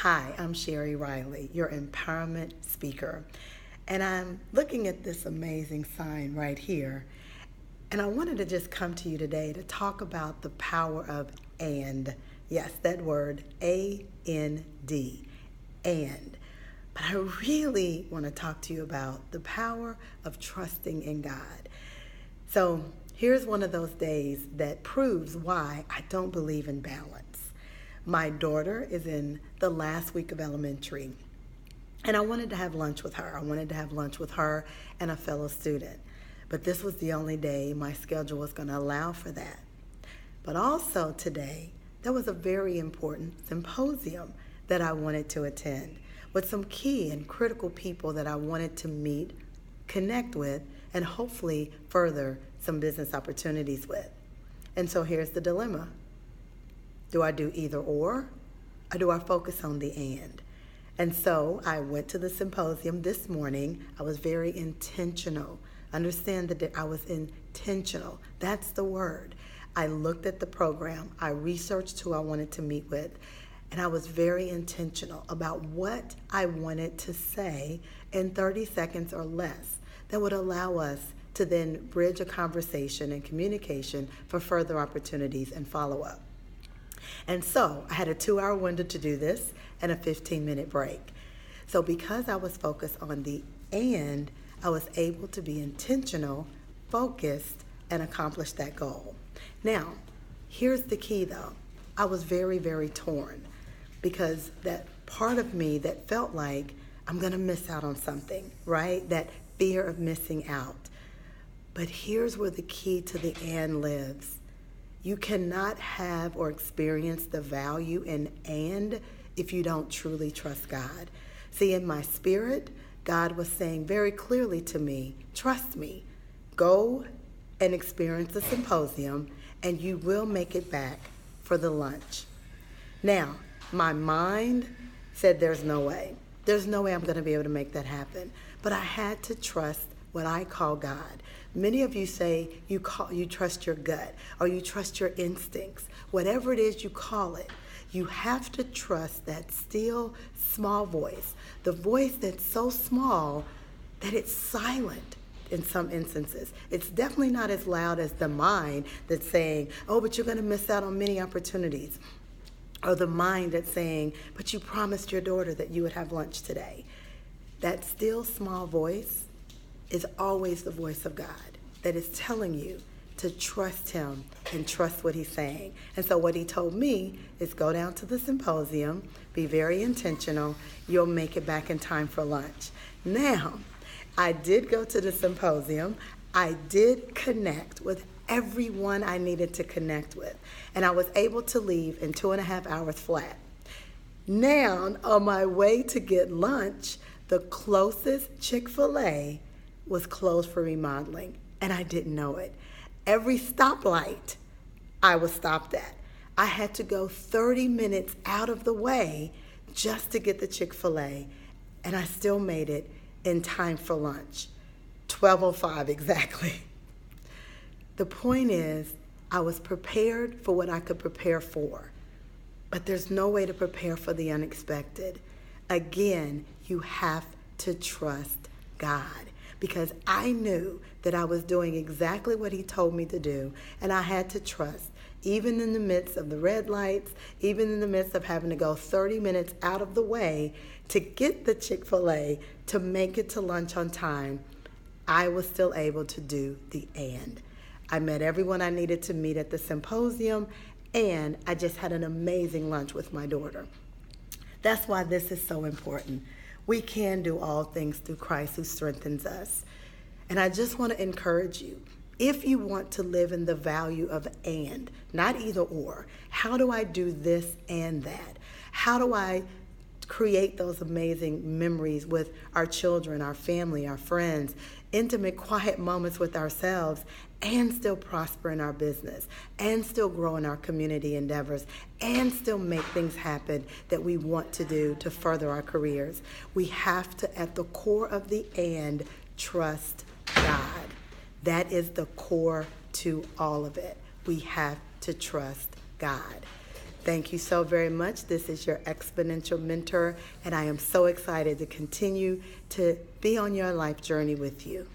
Hi, I'm Sherry Riley, your empowerment speaker. And I'm looking at this amazing sign right here. And I wanted to just come to you today to talk about the power of and. Yes, that word, A-N-D, and. But I really want to talk to you about the power of trusting in God. So here's one of those days that proves why I don't believe in balance. My daughter is in the last week of elementary, and I wanted to have lunch with her. I wanted to have lunch with her and a fellow student. But this was the only day my schedule was going to allow for that. But also today, there was a very important symposium that I wanted to attend with some key and critical people that I wanted to meet, connect with, and hopefully further some business opportunities with. And so here's the dilemma. Do I do either or do I focus on the and? And so I went to the symposium this morning. I was very intentional. Understand that I was intentional. That's the word. I looked at the program. I researched who I wanted to meet with. And I was very intentional about what I wanted to say in 30 seconds or less that would allow us to then bridge a conversation and communication for further opportunities and follow-up. And so I had a 2-hour window to do this and a 15-minute break. So because I was focused on the and, I was able to be intentional, focused, and accomplish that goal. Now, here's the key though. I was very, very torn because that part of me that felt like I'm going to miss out on something, right? That fear of missing out. But here's where the key to the and lives. You cannot have or experience the value in and if you don't truly trust God. See, in my spirit, God was saying very clearly to me, trust me, go and experience the symposium and you will make it back for the lunch. Now, my mind said there's no way. There's no way I'm going to be able to make that happen. But I had to trust what I call God. Many of you say you trust your gut or you trust your instincts. Whatever it is you call it, you have to trust that still small voice, the voice that's so small that it's silent in some instances. It's definitely not as loud as the mind that's saying, oh, but you're going to miss out on many opportunities. Or the mind that's saying, but you promised your daughter that you would have lunch today. That still small voice is always the voice of God that is telling you to trust him and trust what he's saying. And so what he told me is go down to the symposium, be very intentional, you'll make it back in time for lunch. Now, I did go to the symposium. I did connect with everyone I needed to connect with. And I was able to leave in 2.5 hours flat. Now, on my way to get lunch, the closest Chick-fil-A was closed for remodeling, and I didn't know it. Every stoplight I was stopped at. I had to go 30 minutes out of the way just to get the Chick-fil-A, and I still made it in time for lunch. 12:05 exactly. The point is, I was prepared for what I could prepare for, but there's no way to prepare for the unexpected. Again, you have to trust God. Because I knew that I was doing exactly what he told me to do, and I had to trust, even in the midst of the red lights, even in the midst of having to go 30 minutes out of the way to get the Chick-fil-A to make it to lunch on time, I was still able to do the and. I met everyone I needed to meet at the symposium, and I just had an amazing lunch with my daughter. That's why this is so important. We can do all things through Christ who strengthens us. And I just want to encourage you, if you want to live in the value of and, not either or, how do I do this and that? How do I create those amazing memories with our children, our family, our friends, intimate, quiet moments with ourselves, and still prosper in our business, and still grow in our community endeavors, and still make things happen that we want to do to further our careers? We have to, at the core of the and, trust God. That is the core to all of it. We have to trust God. Thank you so very much. This is your exponential mentor, and I am so excited to continue to be on your life journey with you.